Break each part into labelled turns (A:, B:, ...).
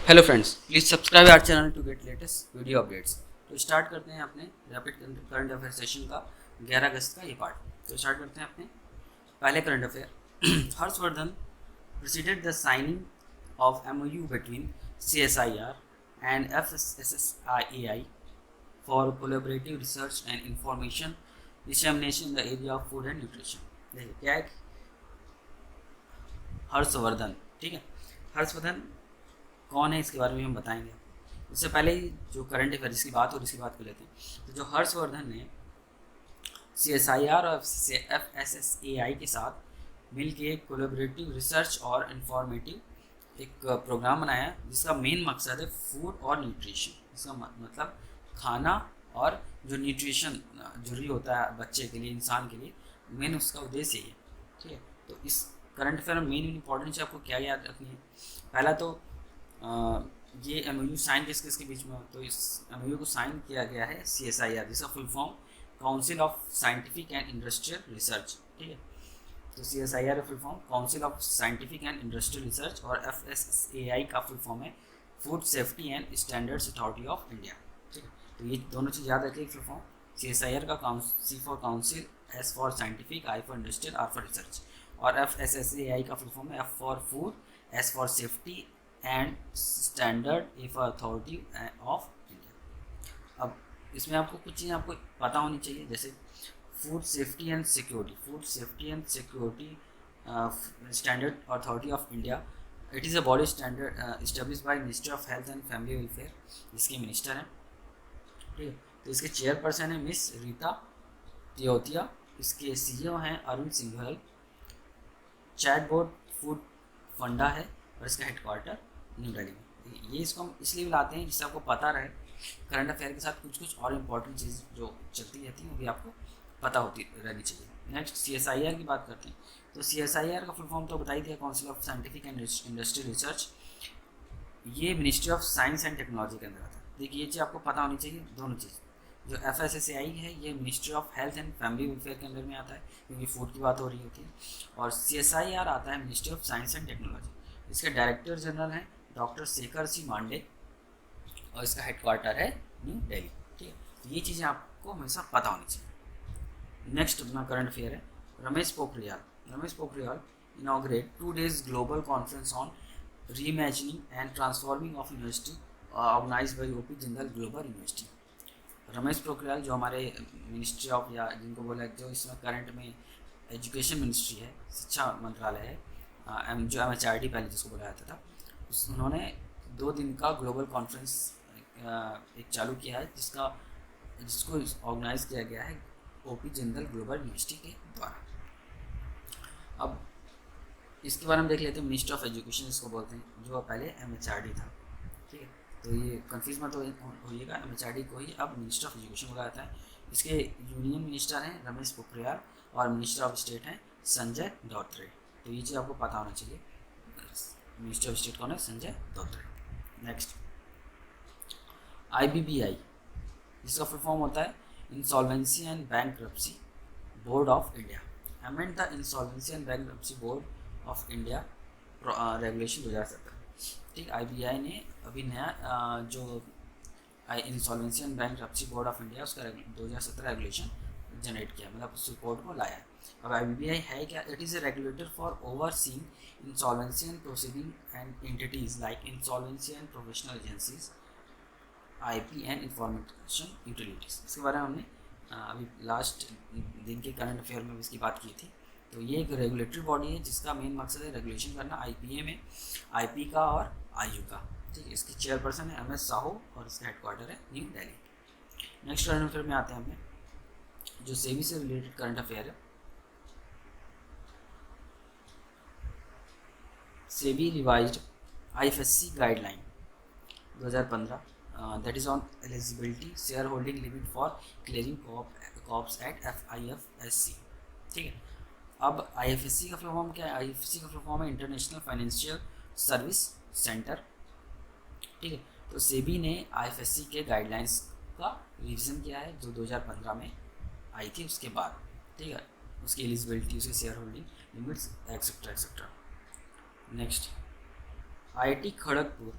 A: Hello friends, please subscribe our channel to get latest video updates. तो start करते हैं अपने रैपिड करंट अफेयर सेशन का 11 अगस्त का ये पार्ट। तो स्टार्ट करते हैं अपने पहले current affair. Harshvardhan president the signing off MOU between CSIR and FSSAI for collaborative research and information dissemination in the area of food and nutrition. देखिए क्या है, हर्षवर्धन, ठीक है। हर्षवर्धन कौन है इसके बारे में हम बताएंगे। उससे पहले ही जो करंट अफेयर्स की बात हो इसकी बात कर लेते हैं। तो जो हर्षवर्धन ने CSIR और FSSAI के साथ मिलके कोलैबोरेटिव रिसर्च और इंफॉर्मेटिव एक प्रोग्राम बनाया जिसका मेन मकसद है फूड और न्यूट्रिशन। इसका मतलब खाना और जो न्यूट्रिशन जरूरी होता है बच्चे के लिए, इंसान के लिए, मेन उसका उद्देश्य यही है, ठीक है। तो इस करंट अफेयर में मेन इंपॉर्टेंस आपको क्या याद रखनी है। पहला तो ये MOU साइन किसके बीच में हो, तो इस MOU को साइन किया गया है CSIR, जिसका full form council of scientific and industrial research, ठीक है। तो CSIR का full form council of scientific and industrial research और FSSAI का फुल फॉर्म है food safety and standards authority of India, ठीक है। तो ये दोनों चीज़ याद रखिए। फुल फॉर्म CSIR का C for council, S for scientific, I for industrial, R for research, और FSSAI का फुल फॉर्म है F for food, S for safety and standard, A for authority of India. अब इसमें आपको कुछ चीज़ें आपको पता होनी चाहिए, जैसे food safety and security standard authority of India. It is a body standard establish by ministry of health and family welfare, इसके मिनिस्टर हैं, ठीक है। तो इसके चेयरपर्सन है मिस रीता तियोतिया, इसके CEO हैं अरुण सिंघल। चैटबॉट फूड फंडा है और इसका हेडक्वार्टर न्यू दिल्ली में। ये इसको हम इसलिए बुलाते हैं जिससे आपको पता रहे करंट अफेयर के साथ कुछ कुछ और इम्पोर्टेंट चीज़ जो चलती रहती हैं वो भी आपको पता होती रहनी चाहिए। नेक्स्ट CSIR की बात करते हैं। तो CSIR का फुल फॉर्म तो बता ही दिया, council of scientific and industrial research. ये ministry of science and technology के अंदर आता है। देखिए ये चीज़ आपको पता होनी चाहिए, दोनों चीज़। जो FSSAI है ये ministry of health and family welfare के अंदर में आता है, क्योंकि फूड की बात हो रही होती है। और CSIR आता है ministry of science and technology. इसके डायरेक्टर जनरल हैं डॉक्टर शेखर सी मांडे और इसका हेडक्वार्टर है न्यू दिल्ली, ठीक है। तो ये चीज़ें आपको हमेशा पता होनी चाहिए। नेक्स्ट अपना करंट अफेयर है Ramesh Pokhriyal inaugurate 2 days global conference on reimagining and transforming of university organise by OP Jindal global university. Ramesh Pokhriyal जो हमारे मिनिस्ट्री ऑफ, या जिनको बोला जो इसमें करंट में एजुकेशन मिनिस्ट्री है, शिक्षा मंत्रालय है, जो MHRD पहले जिसको बोला जाता था, उन्होंने 2 दिन का ग्लोबल कॉन्फ्रेंस एक चालू किया है जिसको ऑर्गेनाइज किया गया है OP जिंदल ग्लोबल यूनिवर्सिटी के द्वारा। अब इसके बारे में देख लेते हैं। मिनिस्टर ऑफ एजुकेशन इसको बोलते हैं, जो पहले MHRD था, ठीक है। तो ये कंफ्यूज मत होइएगा, MHRD को ही अब मिनिस्टर ऑफ एजुकेशन बोला जाता है। इसके यूनियन मिनिस्टर हैं रमेश पोखरियाल और मिनिस्टर ऑफ स्टेट हैं संजय धोत्रे। तो ये चीज़ आपको पता होना चाहिए, मिनिस्टर ऑफ स्टेट कौन है, संजय धोत्रे। नेक्स्ट IBBI, जिसका फुल फॉर्म होता है insolvency and bankruptcy board of India. Amend the insolvency and bankruptcy board of India regulation 2017, ठीक। IBI ने अभी नया जो insolvency and bankruptcy board of India उसका 2017 रेगुलेशन जनरेट किया, मतलब उस रिपोर्ट को लाया। अब IBBI है क्या? It is a regulator for overseeing insolvency and proceeding and entities like insolvency and professional agencies, IP and information utilities. इसके बारे में हमने अभी लास्ट दिन के करंट अफेयर में इसकी बात की थी। तो ये एक रेगुलेटरी बॉडी है जिसका मेन मकसद है रेगुलेशन करना IPA में, IP का और IU का, ठीक है। इसकी चेयरपर्सन है MS साहू और इसका हेडक्वार्टर है new Delhi. Next current affair में आते हैं अपने जो सेबी से रिलेटेड करंट अफेयर है। SEBI revised IFSC guideline 2015 that is on eligibility shareholding limit for clearing corps at IFSC, ठीक है। अब IFSC का फुल फॉर्म क्या है? IFSC का फुल फॉर्म है इंटरनेशनल फाइनेंशियल सर्विस सेंटर, ठीक है। तो सेबी ने IFSC के गाइडलाइंस का रिवीजन किया है जो 2015 में आई थी, उसके बाद, ठीक है। उसकी एलिजिबिलिटी, उसके shareholding limits, etcetera etcetera. Next IIT Kharagpur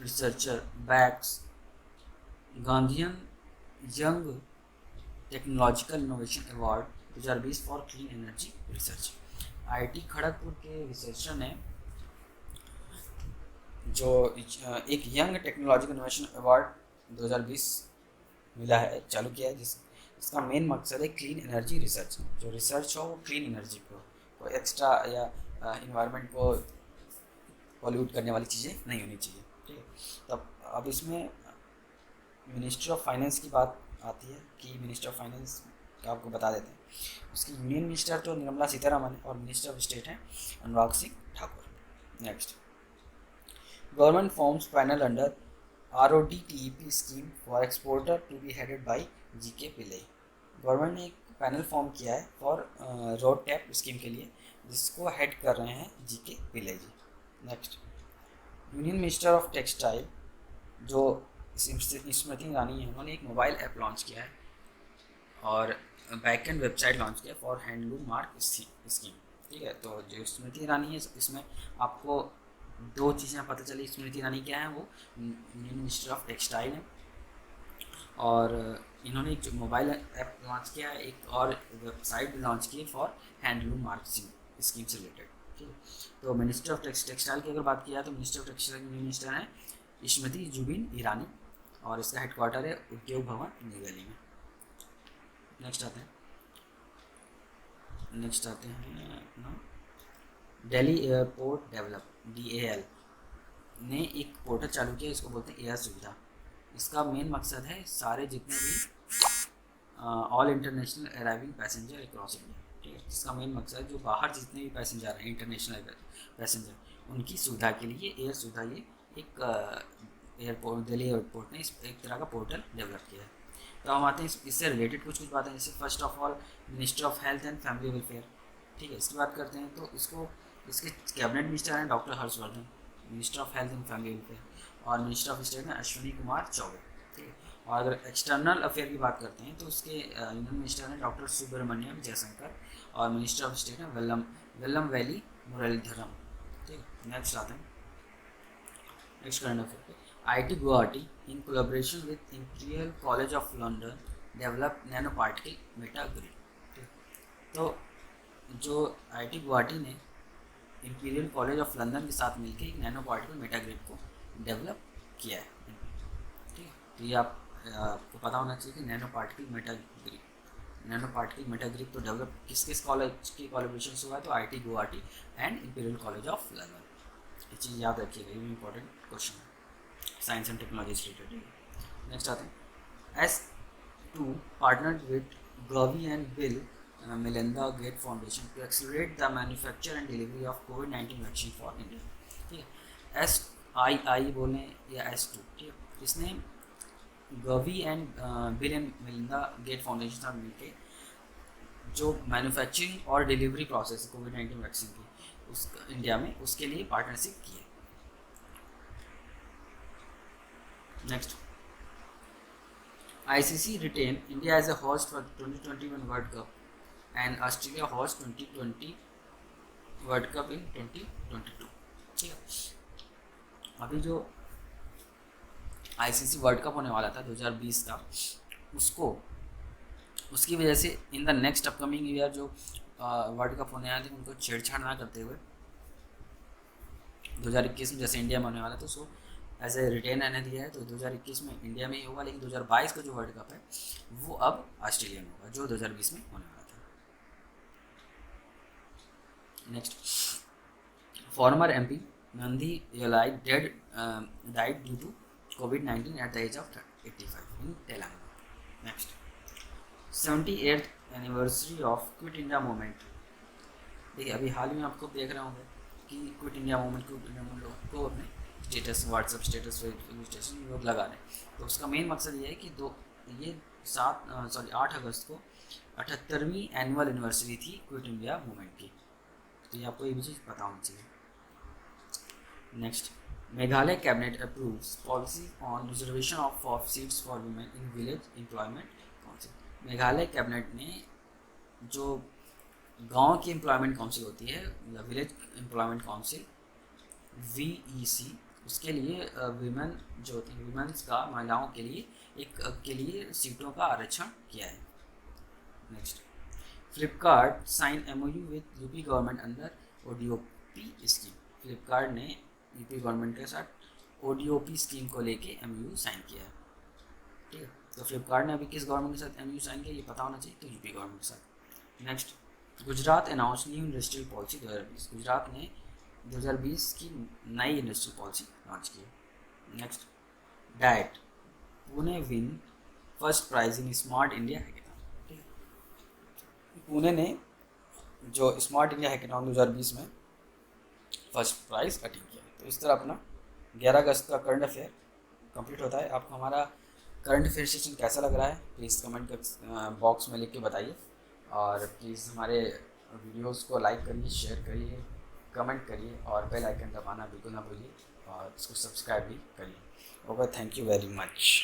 A: researcher bags Gandhian young technological innovation award 2020 for clean energy research. IIT Kharagpur के रिसर्चर ने जो एक यंग टेक्नोलॉजिकल इनोवेशन अवार्ड 2020 मिला है, चालू किया है, जिसका मेन मकसद है क्लीन एनर्जी रिसर्च। जो रिसर्च हो वो क्लीन एनर्जी को, कोई एक्स्ट्रा या इन्वायरमेंट को पॉल्यूट करने वाली चीज़ें नहीं होनी चाहिए। ठीक है, तब अब इसमें मिनिस्ट्री ऑफ फाइनेंस की बात आती है कि मिनिस्टर ऑफ फाइनेंस का आपको बता देते हैं। उसकी यूनियन मिनिस्टर तो निर्मला सीतारमन है और मिनिस्टर ऑफ स्टेट हैं Anurag Singh Thakur. Next, government forms panel under RODTEP scheme for exporter to be headed by GK Pillai. Government ने एक पैनल फॉर्म किया है फॉर रोड टैप स्कीम के लिए, जिसको हेड कर रहे हैं GK Pillai ji. Next, union minister of textile जो स्मृति ईरानी है, उन्होंने एक मोबाइल ऐप लॉन्च किया है और बैकएंड वेबसाइट लॉन्च किया फॉर हैंडलूम मार्क स्कीम। ठीक है, तो जो स्मृति ईरानी है, इसमें आपको दो चीज़ें पता चली। स्मृति ईरानी क्या है, वो यूनियन मिनिस्टर ऑफ टेक्सटाइल है और इन्होंने एक मोबाइल ऐप लॉन्च किया है, एक और वेबसाइट भी लॉन्च की फॉर हैंडलूम मार्क स्कीम से रिलेटेड। ठीक है, तो मिनिस्टर ऑफ टेक्सटाइल की अगर बात किया तो मिनिस्टर ऑफ टेक्सटाइल मिनिस्टर हैं स्मृति जुबिन ईरानी और इसका हेडक्वार्टर है उद्योग भवन नई दिल्ली में। नेक्स्ट आते हैं अपना दिल्ली एयरपोर्ट डेवलप DAL ने एक पोर्टल चालू किया, इसको बोलते हैं एयर सुविधा। इसका मेन मकसद है सारे जितने भी all international arriving passenger across India. ठीक है, इसका मेन मकसद जो बाहर जितने भी पैसेंजर हैं इंटरनेशनल पैसेंजर, उनकी सुविधा के लिए एयर सुविधा ये एक एयरपोर्ट दिल्ली एयरपोर्ट ने एक तरह का पोर्टल डेवलप किया है। तो हम आते हैं इससे रिलेटेड कुछ बातें, जैसे first of all minister of health and family welfare. ठीक है, इसकी बात करते हैं तो इसके कैबिनेट मिनिस्टर हैं doctor Harshvardhan, minister of health and family welfare, और मिनिस्टर ऑफ स्टेट हैं अश्विनी कुमार चौबे। ठीक है, और अगर एक्सटर्नल अफेयर की बात करते हैं तो उसके यूनियन मिनिस्टर हैं डॉक्टर सुब्रमण्यम जयशंकर और मिनिस्टर ऑफ स्टेट हैं वेल्लम वैली मुरलीधरम। ठीक है, नेक्स्ट आते हैं नेक्स्ट करंट अफेयर पे। IIT Guwahati in collaboration with imperial college of London develop nano particle Meta grid. तो जो IIT गुवाहाटी ने इंपीरियल कॉलेज ऑफ लंदन के साथ मिलकर एक नैनो पार्टिकल मेटा ग्रिड को डेवलप किया है। ठीक है, तो ये आपको पता होना चाहिए कि नैनो पार्टिकल मेटा ग्रिड तो डेवलप किस कॉलेज की कोलैबोरेशन से हुआ है, तो IIT Guwahati and imperial college of London. ये चीज़ याद रखिएगा, ये भी इंपॉर्टेंट क्वेश्चन है साइंस एंड टेक्नोलॉजी से रिलेटेड। नेक्स्ट आते हैं S2 partnered with Gavi and bill Melinda Gates Foundation to accelerate the manufacture and delivery of COVID-19 vaccine for India। ठीक है, SII बोलें या S2। ठीक है, इसने Gavi and Bill and Melinda Gates foundation साथ मिलकर जो मैन्युफैक्चरिंग और डिलीवरी प्रोसेस है COVID-19 वैक्सीन की उस इंडिया में, उसके लिए पार्टनरशिप की है। Next, ICC retain India as a host for 2021 World Cup and Australia host 2020 world cup in 2022। ठीक है, अभी जो ICC वर्ल्ड कप होने वाला था 2020 का, उसकी वजह से in the next upcoming year जो वर्ल्ड कप होने वाले थे उनको छेड़छाड़ ना करते हुए 2021 में जैसे इंडिया में होने वाला था, सो एज ए रिटेन रहने दिया है। तो 2021 में इंडिया में ही होगा, लेकिन 2022 का जो वर्ल्ड कप है वो अब ऑस्ट्रेलिया में होगा, जो 2020 में होने वाला था। Next, former MP Nandi Yellaiah died due to COVID-19 at the age of 85 in Telangana। Next, 78th anniversary of quit India movement. देखिए, अभी हाल में आपको देख रहे होंगे कि क्विट इंडिया मूवमेंट लोग को अपने status, WhatsApp status, Facebook status लोग लगा रहे हैं। तो उसका मेन मकसद ये है कि 8 अगस्त को 78वीं एनुअल एनिवर्सरी थी क्विट इंडिया मूवमेंट की। तो ये आपको ये भी चीज़ पता होनी चाहिए। Next, Meghalaya cabinet approves policy on reservation of seats for women in village employment council. Meghalaya cabinet ने जो गांव की एम्प्लॉयमेंट काउंसिल होती है, विलेज एम्प्लॉयमेंट काउंसिल VEC उसके लिए विमेन जो होती है विमेंस का महिलाओं के लिए के लिए सीटों का आरक्षण किया है। Next, Flipkart sign MoU with UP government under ODOP scheme. Flipkart ने यूपी गवर्नमेंट के साथ ओडीओपी स्कीम को लेके एमओयू साइन किया है। ठीक है, तो फ्लिपकार्ट ने अभी किस गवर्नमेंट के साथ एमओयू साइन किया ये पता होना चाहिए, तो यूपी गवर्नमेंट के साथ। Next, Gujarat announce new industrial policy 2020। Gujarat ने 2020 की नई इंडस्ट्रियल पॉलिसी लॉन्च की है। Next, DIAT Pune win first prize in smart India hackathon. ठीक है, पुणे ने जो स्मार्ट इंडिया हैकेथॉन 2020 में फर्स्ट प्राइज अटेन किया। तो इस तरह अपना 11 अगस्त का करंट अफेयर कंप्लीट होता है। आपको हमारा करंट अफेयर सेशन कैसा लग रहा है प्लीज़ कमेंट बॉक्स में लिख के बताइए, और प्लीज़ हमारे वीडियोस को लाइक करिए, शेयर करिए, कमेंट करिए, और बेल आइकन दबाना बिल्कुल ना भूलिए, और इसको सब्सक्राइब भी करिए। Okay, thank you very much.